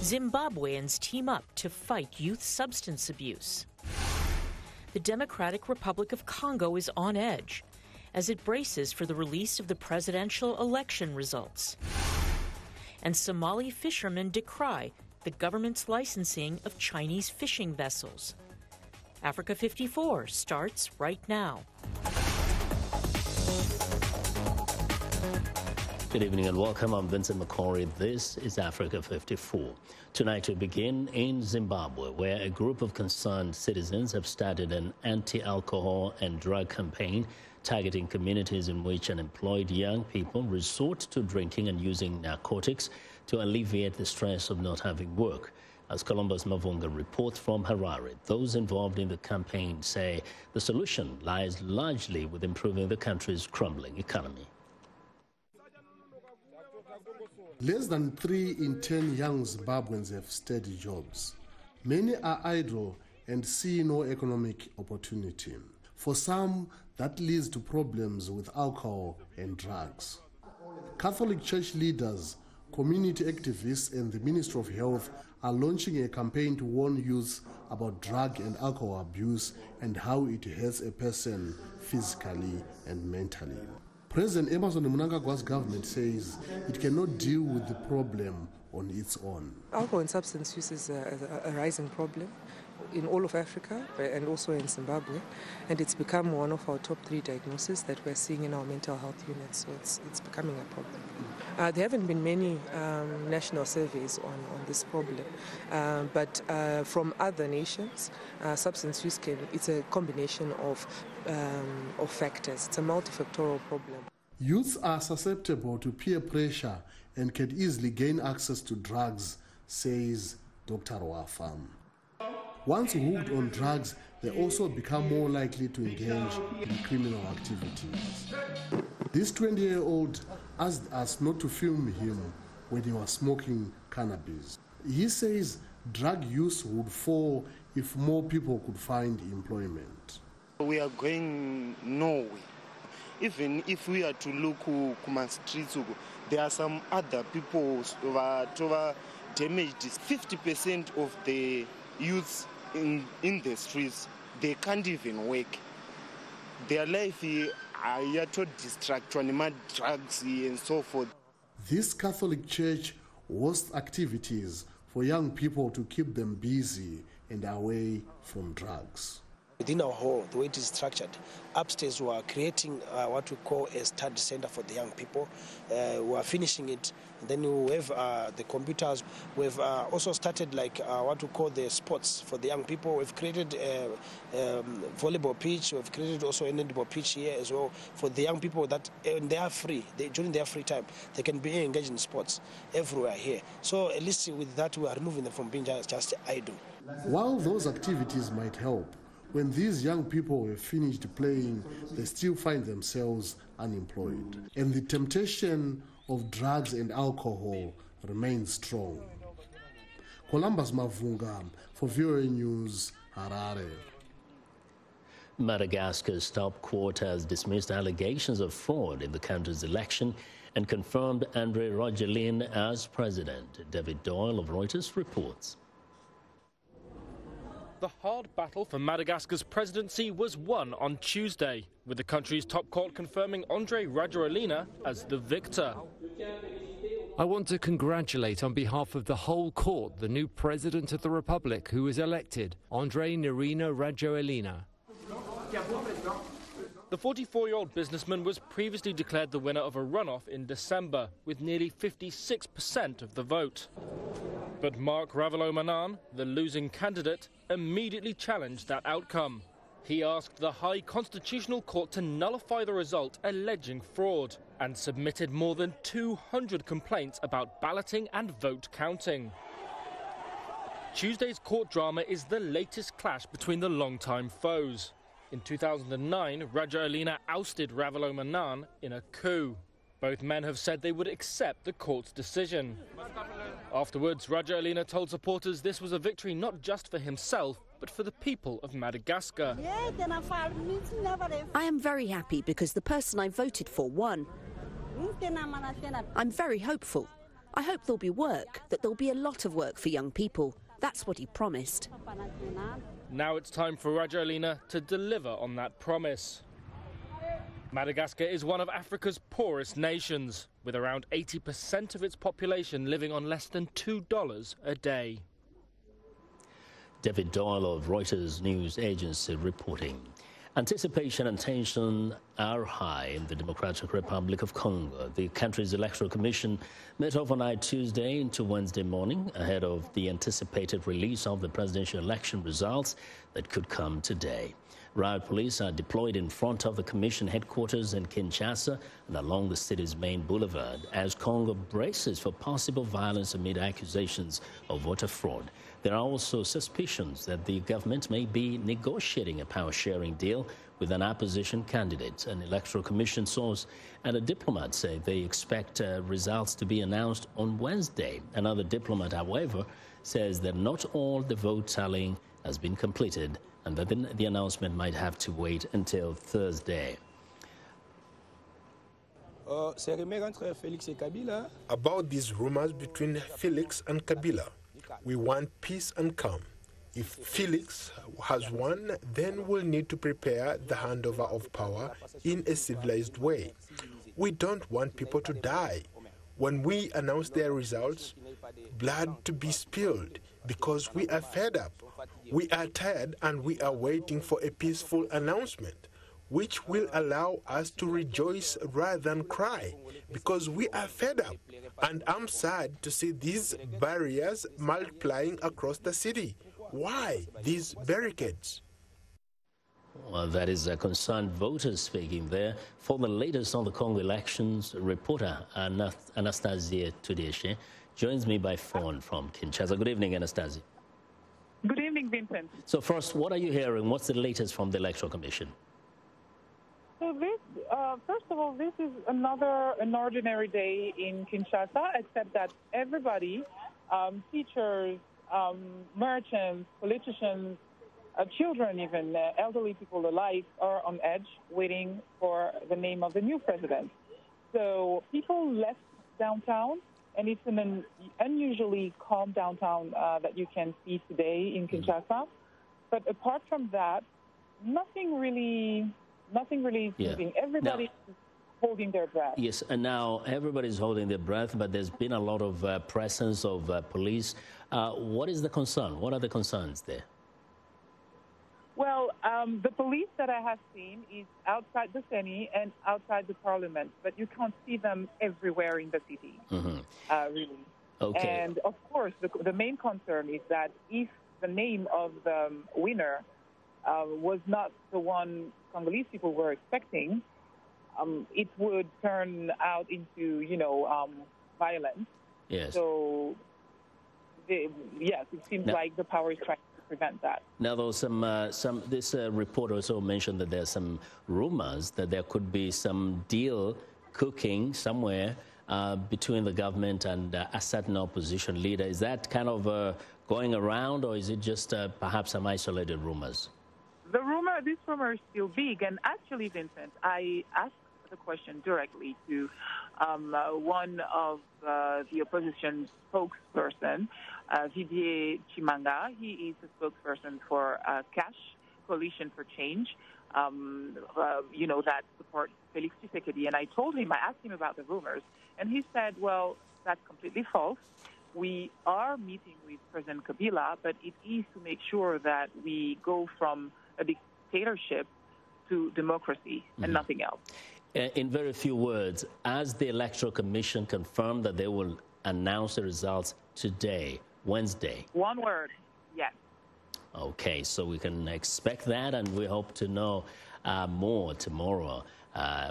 Zimbabweans team up to fight youth substance abuse. The Democratic Republic of Congo is on edge as it braces for the release of the presidential election results. And Somali fishermen decry the government's licensing of Chinese fishing vessels. Africa 54 starts right now. Good evening and welcome. I'm Vincent McCory. This is Africa 54. Tonight we begin in Zimbabwe, where a group of concerned citizens have started an anti-alcohol and drug campaign targeting communities in which unemployed young people resort to drinking and using narcotics to alleviate the stress of not having work. As Columbus Mavunga reports from Harare, those involved in the campaign say the solution lies largely with improving the country's crumbling economy. Less than 3 in 10 young Zimbabweans have steady jobs. Many are idle and see no economic opportunity. For some, that leads to problems with alcohol and drugs. Catholic Church leaders, community activists and the Ministry of Health are launching a campaign to warn youth about drug and alcohol abuse and how it hurts a person physically and mentally. President Emmerson Mnangagwa's government says it cannot deal with the problem on its own. Alcohol and substance use is a rising problem in all of Africa and also in Zimbabwe, and it's become one of our top 3 diagnoses that we're seeing in our mental health units, so it's becoming a problem. There haven't been many national surveys on this problem, but from other nations, substance use it's a combination of factors. It's a multifactorial problem. Youths are susceptible to peer pressure and can easily gain access to drugs, says Dr. Wafam. Once hooked on drugs, they also become more likely to engage in criminal activities. This 20-year-old asked us not to film him when he was smoking cannabis. He says drug use would fall if more people could find employment. We are going nowhere. Even if we are to look at streets, there are some other people who are damaged. 50% of the youths in the streets, they can't even work. Their life is to distract on drugs and so forth. This Catholic Church hosts activities for young people to keep them busy and away from drugs. Within our hall, the way it is structured, upstairs we are creating what we call a study center for the young people. We are finishing it. And then we have the computers. We've also started what we call the sports for the young people. We've created a volleyball pitch. We've created also a netball pitch here as well for the young people that when they are free, during their free time, they can be engaged in sports everywhere here. So at least with that, we are removing them from being just idle. While those activities might help, when these young people have finished playing, they still find themselves unemployed. And the temptation of drugs and alcohol remains strong. Columbus Mavunga for VOA News, Harare. Madagascar's top court has dismissed allegations of fraud in the country's election and confirmed Andry Rajoelina as president. David Doyle of Reuters reports. The hard battle for Madagascar's presidency was won on Tuesday, with the country's top court confirming Andry Rajoelina as the victor. I want to congratulate on behalf of the whole court the new president of the republic who was elected, Andry Rajoelina. The 44-year-old businessman was previously declared the winner of a runoff in December, with nearly 56% of the vote. But Marc Ravalomanana, the losing candidate, immediately challenged that outcome. He asked the High Constitutional Court to nullify the result, alleging fraud, and submitted more than 200 complaints about balloting and vote counting. Tuesday's court drama is the latest clash between the longtime foes. In 2009, Rajoelina ousted Ravalomanana in a coup. Both men have said they would accept the court's decision. Afterwards, Rajoelina told supporters this was a victory not just for himself, but for the people of Madagascar. I am very happy because the person I voted for won. I'm very hopeful. I hope there'll be work, that there'll be a lot of work for young people. That's what he promised. Now it's time for Rajoelina to deliver on that promise. Madagascar is one of Africa's poorest nations, with around 80% of its population living on less than $2 a day. David Doyle of Reuters news agency reporting. Anticipation and tension are high in the Democratic Republic of Congo. The country's electoral commission met overnight Tuesday into Wednesday morning ahead of the anticipated release of the presidential election results that could come today. Riot police are deployed in front of the commission headquarters in Kinshasa and along the city's main boulevard as Congo braces for possible violence amid accusations of voter fraud. There are also suspicions that the government may be negotiating a power-sharing deal with an opposition candidate. An electoral commission source and a diplomat say they expect results to be announced on Wednesday. Another diplomat, however, says that not all the vote tallying has been completed and that the announcement might have to wait until Thursday. About these rumors between Felix and Kabila, we want peace and calm. If Felix has won, then we'll need to prepare the handover of power in a civilized way. We don't want people to die. When we announce their results, blood to be spilled, because we are fed up. We are tired and we are waiting for a peaceful announcement, which will allow us to rejoice rather than cry, because we are fed up. And I'm sad to see these barriers multiplying across the city. Why these barricades? Well, that is a concerned voter speaking there. For the latest on the Congo elections, reporter Anastasia Tudeshe joins me by phone from Kinshasa. Good evening, Anastasia. Good evening, Vincent. So first, what are you hearing? What's the latest from the Electoral Commission? So this, first of all, this is an ordinary day in Kinshasa, except that everybody, teachers, merchants, politicians, children even, elderly people alike, are on edge waiting for the name of the new president. So people left downtown, and it's an unusually calm downtown that you can see today in Kinshasa. But apart from that, nothing really is moving. Everybody is holding their breath. Yes, and now everybody's holding their breath, but there's been a lot of presence of police. What is the concern? What are the concerns there? Well, the police that I have seen is outside the Seni and outside the parliament, but you can't see them everywhere in the city, really. Okay. And, of course, the main concern is that if the name of the winner was not the one Congolese people were expecting, it would turn out into, violence. Yes. So, it seems like the power is trying to prevent that. Now, there was this report also mentioned that there's some rumors that there could be some deal cooking somewhere between the government and a certain opposition leader. Is that kind of going around, or is it just perhaps some isolated rumors? This rumor is still big, and actually, Vincent, I asked the question directly to one of the opposition spokesperson, Didier Chimanga. He is the spokesperson for CASH, Coalition for Change, that supports Felix Tshisekedi. And I asked him about the rumors, and he said, well, that's completely false. We are meeting with President Kabila, but it is to make sure that we go from a dictatorship to democracy and nothing else. In very few words, as the Electoral Commission confirmed that they will announce the results today, Wednesday? One word, yes. Okay, so we can expect that, and we hope to know more tomorrow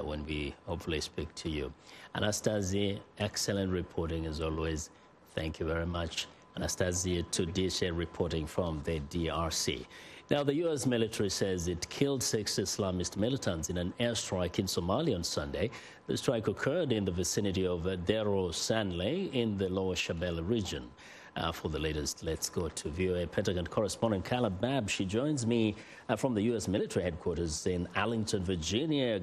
when we hopefully speak to you. Anastasia, excellent reporting as always. Thank you very much. Anastasia Tudeshe reporting from the DRC. Now, the U.S. military says it killed 6 Islamist militants in an airstrike in Somalia on Sunday. The strike occurred in the vicinity of Dero Sanley in the Lower Shabelle region. For the latest, let's go to VOA Pentagon correspondent Carla Babb. She joins me from the U.S. military headquarters in Arlington, Virginia.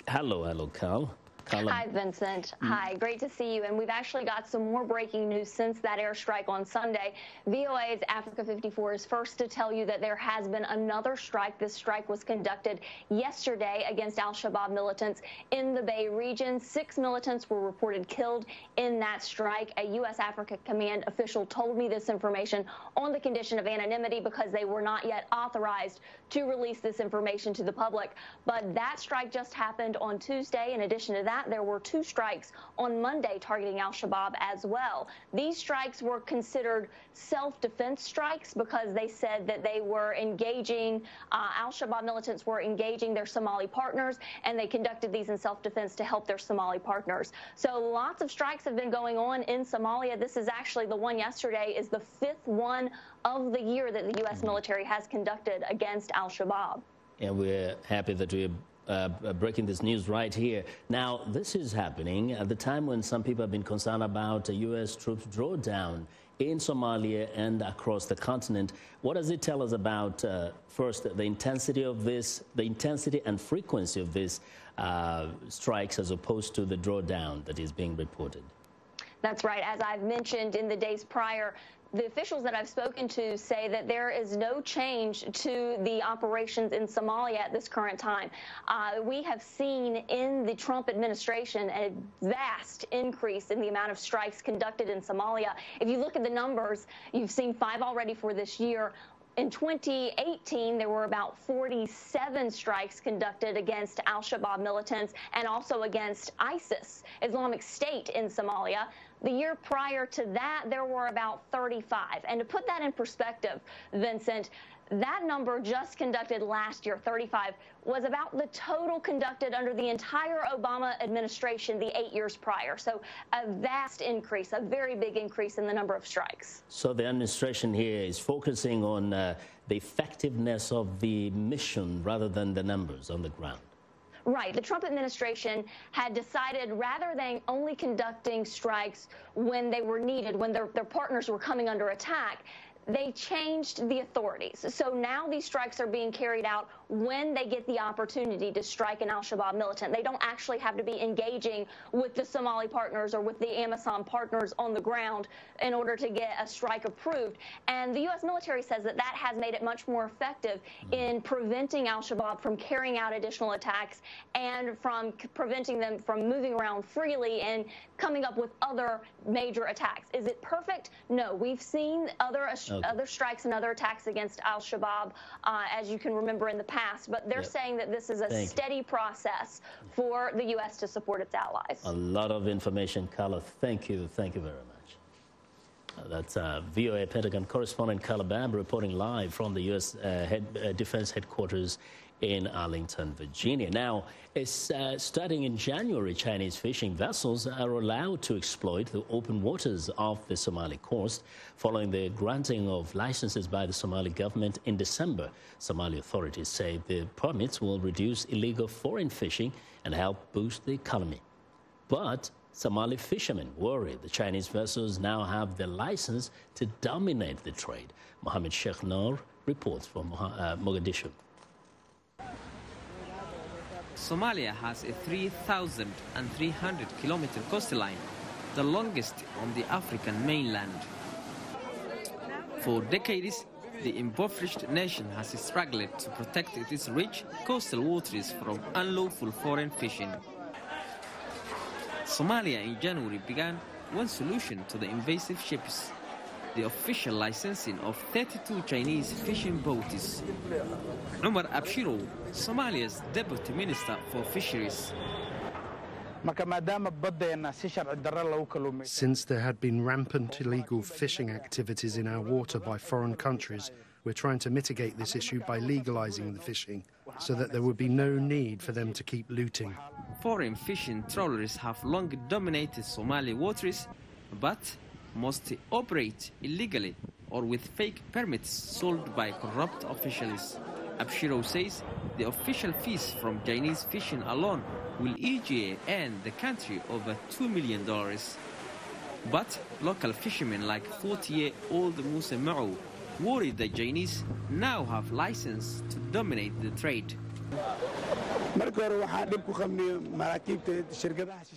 Hello, Carl. Hi, Vincent. Hi, great to see you. And we've actually got some more breaking news since that airstrike on Sunday. VOA's Africa 54 is first to tell you that there has been another strike. This strike was conducted yesterday against al-Shabaab militants in the Bay region. 6 militants were reported killed in that strike. A U.S. Africa Command official told me this information on the condition of anonymity because they were not yet authorized to release this information to the public. But that strike just happened on Tuesday. In addition to that, there were 2 strikes on Monday targeting al-Shabaab as well. These strikes were considered self-defense strikes because they said that they were engaging, al-Shabaab militants were engaging their Somali partners, and they conducted these in self-defense to help their Somali partners. So lots of strikes have been going on in Somalia. This is actually the one yesterday is the 5th one of the year that the U.S. military has conducted against al-Shabaab. And we're happy that we're breaking this news right here. Now, this is happening at the time when some people have been concerned about a U.S. troops drawdown in Somalia and across the continent. What does it tell us about, first, the intensity of this, the intensity and frequency of these strikes as opposed to the drawdown that is being reported? That's right. As I've mentioned in the days prior, the officials that I've spoken to say that there is no change to the operations in Somalia at this current time. We have seen in the Trump administration a vast increase in the amount of strikes conducted in Somalia. If you look at the numbers, you've seen 5 already for this year. In 2018, there were about 47 strikes conducted against al-Shabaab militants and also against ISIS, Islamic State in Somalia. The year prior to that, there were about 35. And to put that in perspective, Vincent, that number just conducted last year, 35, was about the total conducted under the entire Obama administration the 8 years prior. So a vast increase, a very big increase in the number of strikes. So the administration here is focusing on the effectiveness of the mission rather than the numbers on the ground. Right. The Trump administration had decided rather than only conducting strikes when they were needed, when their partners were coming under attack, they changed the authorities. So now these strikes are being carried out when they get the opportunity to strike an al-Shabaab militant. They don't actually have to be engaging with the Somali partners or with the AMISOM partners on the ground in order to get a strike approved. And the U.S. military says that that has made it much more effective in preventing al-Shabaab from carrying out additional attacks and from preventing them from moving around freely and coming up with other major attacks. Is it perfect? No. We've seen other strikes and other attacks against al-Shabaab, as you can remember in the past, but they're saying that this is a steady process for the U.S. to support its allies. A lot of information, Carla. Thank you very much. That's VOA Pentagon correspondent Carla Babb reporting live from the U.S. Defense Headquarters in Arlington, Virginia. Now, starting in January, Chinese fishing vessels are allowed to exploit the open waters off the Somali coast following the granting of licenses by the Somali government in December. Somali authorities say the permits will reduce illegal foreign fishing and help boost the economy. But Somali fishermen worry the Chinese vessels now have the license to dominate the trade. Mohammed Sheikh Noor reports from Mogadishu. Somalia has a 3,300-kilometer coastline, the longest on the African mainland. For decades, the impoverished nation has struggled to protect its rich coastal waters from unlawful foreign fishing. Somalia in January began one solution to the invasive ships: the official licensing of 32 Chinese fishing boats. Umar Abshiro, Somalia's Deputy Minister for Fisheries. Since there had been rampant illegal fishing activities in our water by foreign countries, we're trying to mitigate this issue by legalizing the fishing so that there would be no need for them to keep looting. Foreign fishing trawlers have long dominated Somali waters, but most operate illegally or with fake permits sold by corrupt officials. Abshiro says the official fees from Chinese fishing alone will each year earn the country over $2 million. But local fishermen like 40-year-old Musa Ma'u worry the Chinese now have license to dominate the trade.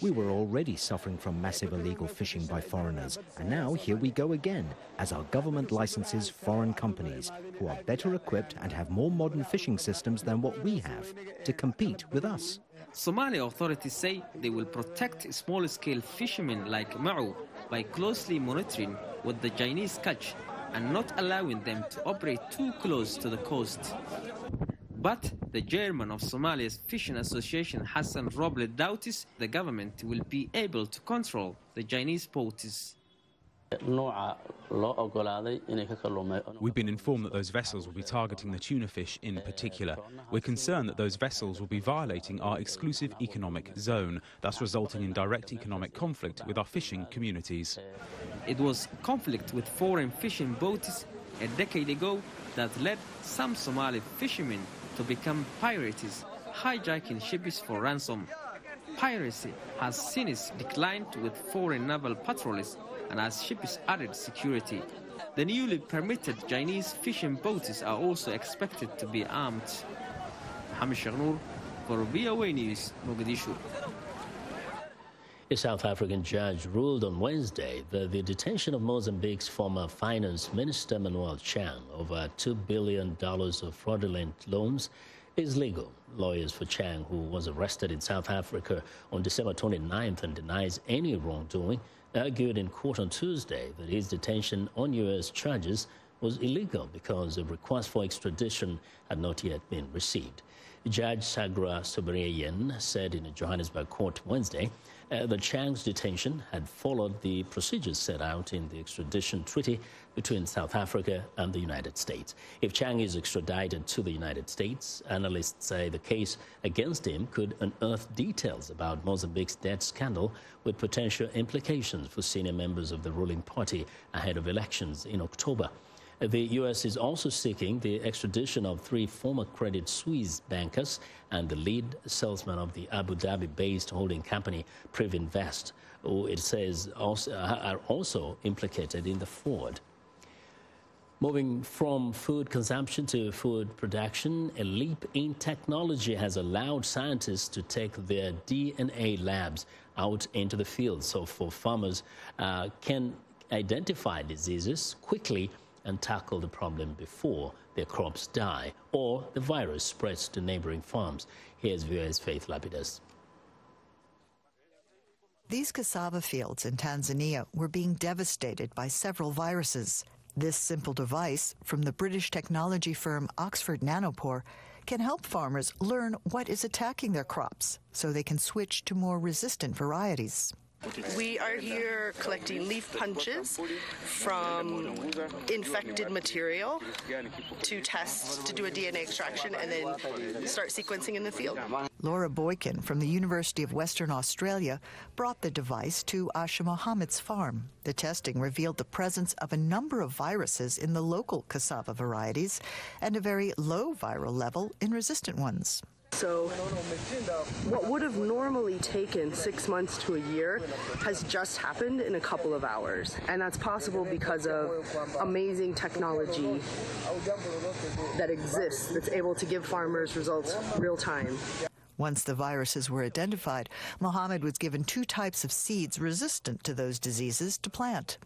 We were already suffering from massive illegal fishing by foreigners, and now here we go again, as our government licenses foreign companies who are better equipped and have more modern fishing systems than what we have to compete with us. Somali authorities say they will protect small-scale fishermen like Ma'u by closely monitoring what the Chinese catch and not allowing them to operate too close to the coast. But the chairman of Somalia's Fishing Association, Hassan Roble, doubts the government will be able to control the Chinese boats. We've been informed that those vessels will be targeting the tuna fish in particular. We're concerned that those vessels will be violating our exclusive economic zone, thus resulting in direct economic conflict with our fishing communities. It was conflict with foreign fishing boats a decade ago that led some Somali fishermen to become pirates, hijacking ships for ransom. Piracy has since declined with foreign naval patrols and as ships added security. The newly permitted Chinese fishing boats are also expected to be armed. Mohamed Shaghnour for VOA News, Mogadishu. A South African judge ruled on Wednesday that the detention of Mozambique's former finance minister Manuel Chang over $2 billion of fraudulent loans is legal. Lawyers for Chang, who was arrested in South Africa on December 29th and denies any wrongdoing, argued in court on Tuesday that his detention on U.S. charges was illegal because a request for extradition had not yet been received. Judge Sagra Sobrayan said in a Johannesburg court Wednesday that Chang's detention had followed the procedures set out in the extradition treaty between South Africa and the United States. If Chang is extradited to the United States, analysts say the case against him could unearth details about Mozambique's debt scandal with potential implications for senior members of the ruling party ahead of elections in October. The U.S. is also seeking the extradition of 3 former Credit Suisse bankers and the lead salesman of the Abu Dhabi-based holding company Privinvest, who it says are also implicated in the fraud. Moving from food consumption to food production, a leap in technology has allowed scientists to take their DNA labs out into the field, so farmers can identify diseases quickly and tackle the problem before their crops die or the virus spreads to neighboring farms. Here's VOA's Faith Lapidus. These cassava fields in Tanzania were being devastated by several viruses. This simple device from the British technology firm Oxford Nanopore can help farmers learn what is attacking their crops so they can switch to more resistant varieties. We are here collecting leaf punches from infected material to test, to do a DNA extraction, and then start sequencing in the field. Laura Boykin from the University of Western Australia brought the device to Asha Mohammed's farm. The testing revealed the presence of a number of viruses in the local cassava varieties and a very low viral level in resistant ones. So what would have normally taken 6 months to a year has just happened in a couple of hours. And that's possible because of amazing technology that exists that's able to give farmers results real time. Once the viruses were identified, Mohammed was given 2 types of seeds resistant to those diseases to plant.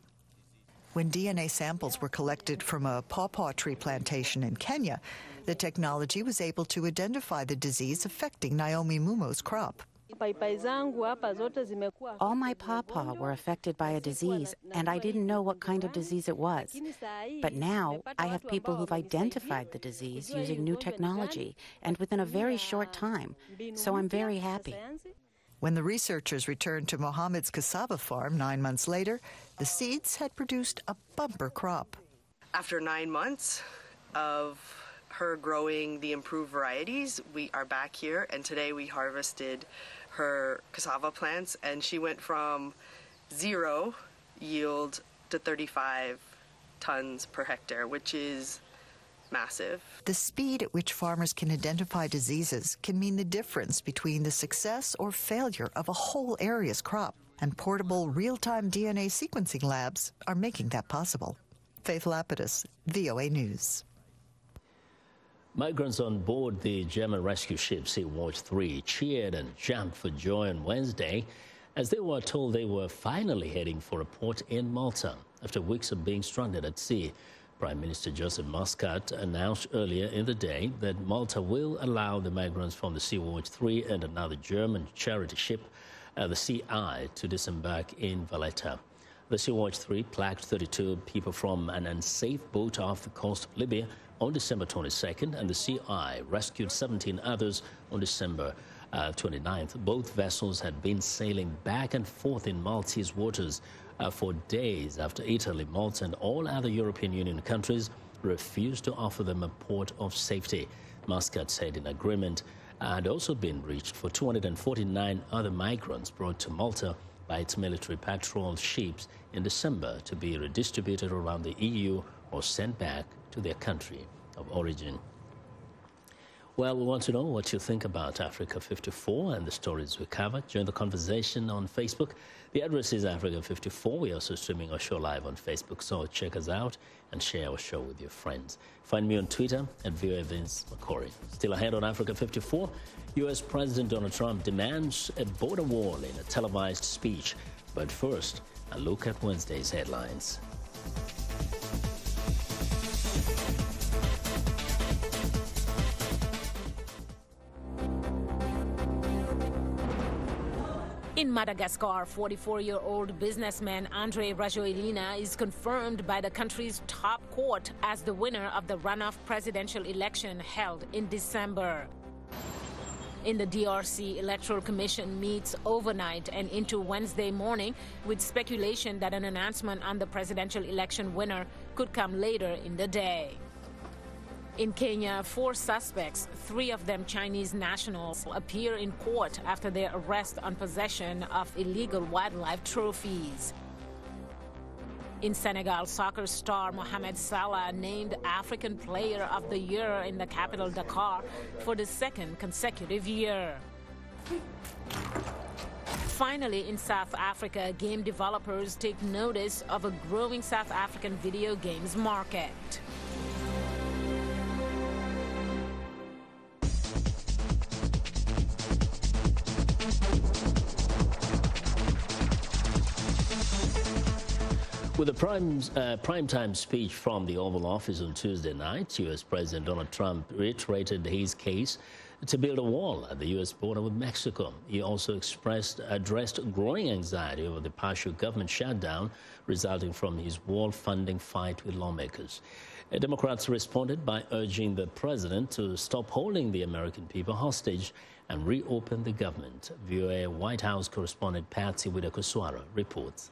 When DNA samples were collected from a pawpaw tree plantation in Kenya, the technology was able to identify the disease affecting Naomi Mumo's crop. All my pawpaw were affected by a disease, and I didn't know what kind of disease it was. But now I have people who've identified the disease using new technology, and within a very short time, so I'm very happy. When the researchers returned to Mohammed's cassava farm 9 months later, the seeds had produced a bumper crop. After 9 months of her growing the improved varieties, we are back here, and today we harvested her cassava plants, and she went from 0 yield to 35 tons per hectare, which is massive. The speed at which farmers can identify diseases can mean the difference between the success or failure of a whole area's crop, and portable real-time DNA sequencing labs are making that possible. Faith Lapidus, VOA News. Migrants on board the German rescue ship Sea-Watch 3 cheered and jumped for joy on Wednesday as they were told they were finally heading for a port in Malta after weeks of being stranded at sea. Prime Minister Joseph Muscat announced earlier in the day that Malta will allow the migrants from the Sea-Watch 3 and another German charity ship, the Sea Eye, to disembark in Valletta. The Sea-Watch 3 plucked 32 people from an unsafe boat off the coast of Libya on December 22nd, and the Sea Eye rescued 17 others on December 29th. Both vessels had been sailing back and forth in Maltese waters for days after Italy, Malta, and all other European Union countries refused to offer them a port of safety. Muscat said an agreement had also been reached for 249 other migrants brought to Malta by its military patrol ships in December to be redistributed around the EU or sent back to their country of origin. Well, we want to know what you think about Africa 54 and the stories we covered. Join the conversation on Facebook. The address is Africa 54. We're also streaming our show live on Facebook, so check us out and share our show with your friends. Find me on Twitter at VOA Vince McCory. Still ahead on Africa 54, U.S. President Donald Trump demands a border wall in a televised speech. But first, a look at Wednesday's headlines. In Madagascar, 44-year-old businessman André Rajoelina is confirmed by the country's top court as the winner of the runoff presidential election held in December. In the DRC, Electoral Commission meets overnight and into Wednesday morning with speculation that an announcement on the presidential election winner could come later in the day. In Kenya, 4 suspects, 3 of them Chinese nationals, appear in court after their arrest on possession of illegal wildlife trophies. In Senegal, soccer star Mohamed Salah named African Player of the Year in the capital Dakar for the 2nd consecutive year. Finally, in South Africa, game developers take notice of a growing South African video games market. With a primetime speech from the Oval Office on Tuesday night, U.S. President Donald Trump reiterated his case to build a wall at the U.S. border with Mexico. He also addressed growing anxiety over the partial government shutdown resulting from his wall funding fight with lawmakers. Democrats responded by urging the president to stop holding the American people hostage and reopen the government. VOA White House correspondent Patsy Widakuswara reports.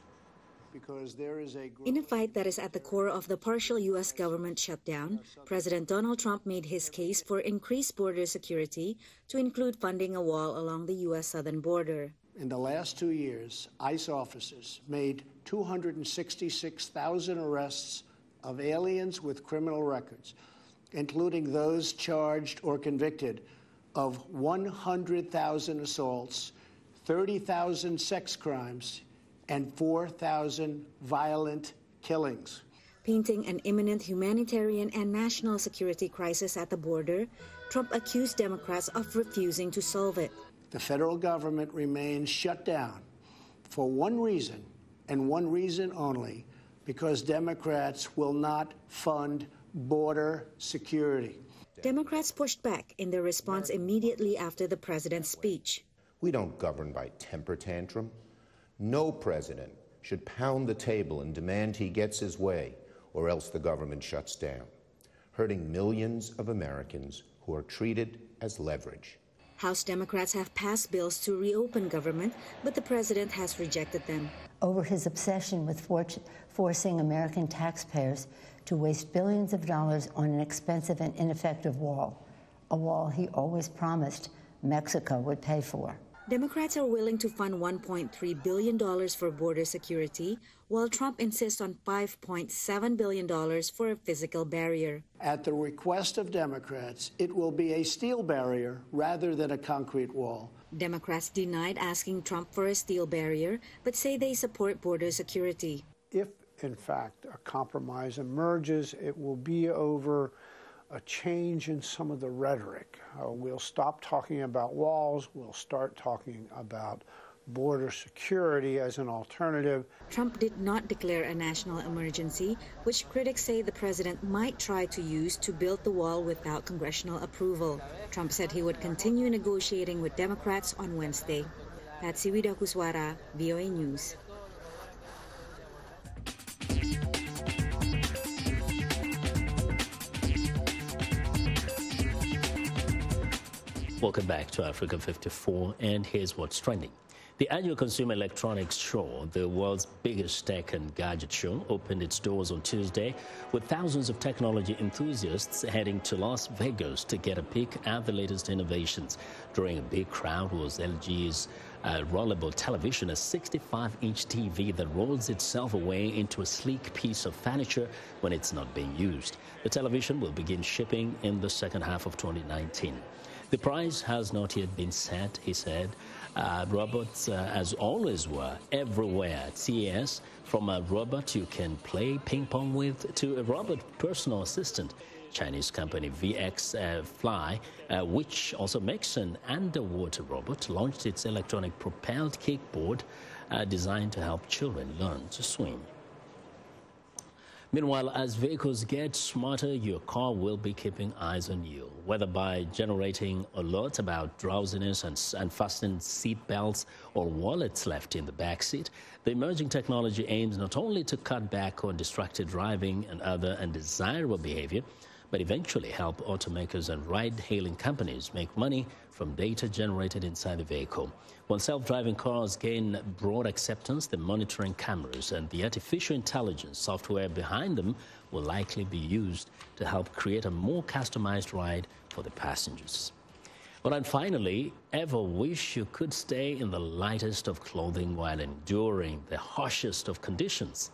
In a fight that is at the core of the partial U.S. government shutdown, President Donald Trump made his case for increased border security to include funding a wall along the U.S. southern border. In the last 2 years, ICE officers made 266,000 arrests of aliens with criminal records, including those charged or convicted of 100,000 assaults, 30,000 sex crimes, and 4,000 violent killings. Painting an imminent humanitarian and national security crisis at the border, Trump accused Democrats of refusing to solve it. The federal government remains shut down for one reason, and one reason only, because Democrats will not fund border security. Democrats pushed back in their response immediately after the president's speech. We don't govern by temper tantrum. No president should pound the table and demand he gets his way, or else the government shuts down, hurting millions of Americans who are treated as leverage. House Democrats have passed bills to reopen government, but the president has rejected them. Over his obsession with forcing American taxpayers to waste billions of dollars on an expensive and ineffective wall, a wall he always promised Mexico would pay for. Democrats are willing to fund $1.3 billion for border security, while Trump insists on $5.7 billion for a physical barrier. At the request of Democrats, it will be a steel barrier rather than a concrete wall. Democrats denied asking Trump for a steel barrier, but say they support border security. If, in fact, a compromise emerges, it will be over a change in some of the rhetoric. We'll stop talking about walls. We'll start talking about border security as an alternative. Trump did not declare a national emergency, which critics say the president might try to use to build the wall without congressional approval. Trump said he would continue negotiating with Democrats on Wednesday. Patsy Widakuswara, VOA News. Welcome back to Africa 54, and here's what's trending. The annual Consumer Electronics Show, the world's biggest tech and gadget show, opened its doors on Tuesday with thousands of technology enthusiasts heading to Las Vegas to get a peek at the latest innovations. Drawing a big crowd was LG's rollable television, a 65-inch TV that rolls itself away into a sleek piece of furniture when it's not being used. The television will begin shipping in the second half of 2019. The price has not yet been set, he said. Robots, as always, were everywhere at CES, from a robot you can play ping pong with to a robot personal assistant. Chinese company VX Fly, which also makes an underwater robot, launched its electronic propelled kickboard designed to help children learn to swim. Meanwhile, as vehicles get smarter, your car will be keeping eyes on you, whether by generating alerts about drowsiness and fastened seat belts or wallets left in the backseat. The emerging technology aims not only to cut back on distracted driving and other undesirable behavior, but eventually help automakers and ride-hailing companies make money from data generated inside the vehicle. When self-driving cars gain broad acceptance, the monitoring cameras and the artificial intelligence software behind them will likely be used to help create a more customized ride for the passengers. Well, and finally, ever wish you could stay in the lightest of clothing while enduring the harshest of conditions?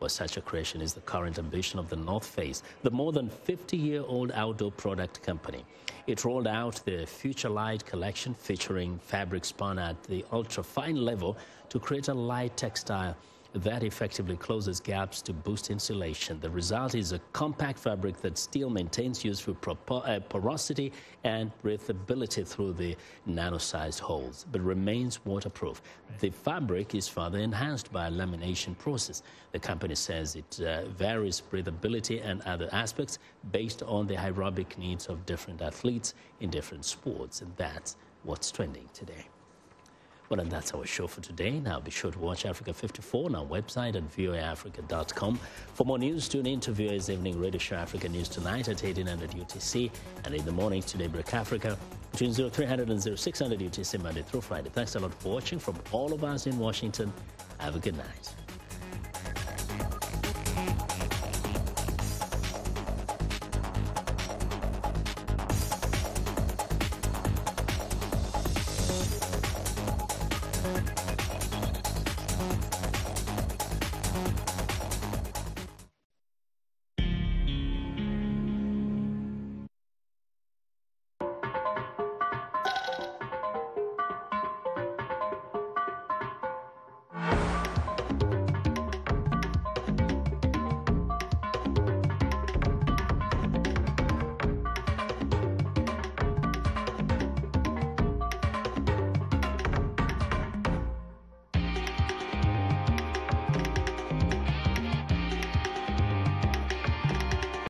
Well, such a creation is the current ambition of the North Face, the more than 50-year-old outdoor product company. It rolled out the Future Light collection featuring fabric spun at the ultra-fine level to create a light textile that effectively closes gaps to boost insulation. The result is a compact fabric that still maintains useful porosity and breathability through the nano-sized holes, but remains waterproof. The fabric is further enhanced by a lamination process. The company says it varies breathability and other aspects based on the aerobic needs of different athletes in different sports, and that's what's trending today. Well, and that's our show for today. Now, be sure to watch Africa 54 on our website at voaafrica.com. For more news, tune in to VOA's evening radio show Africa News Tonight at 1800 UTC, and in the morning to Daybreak Africa between 0300 and 0600 UTC Monday through Friday. Thanks a lot for watching. From all of us in Washington, have a good night.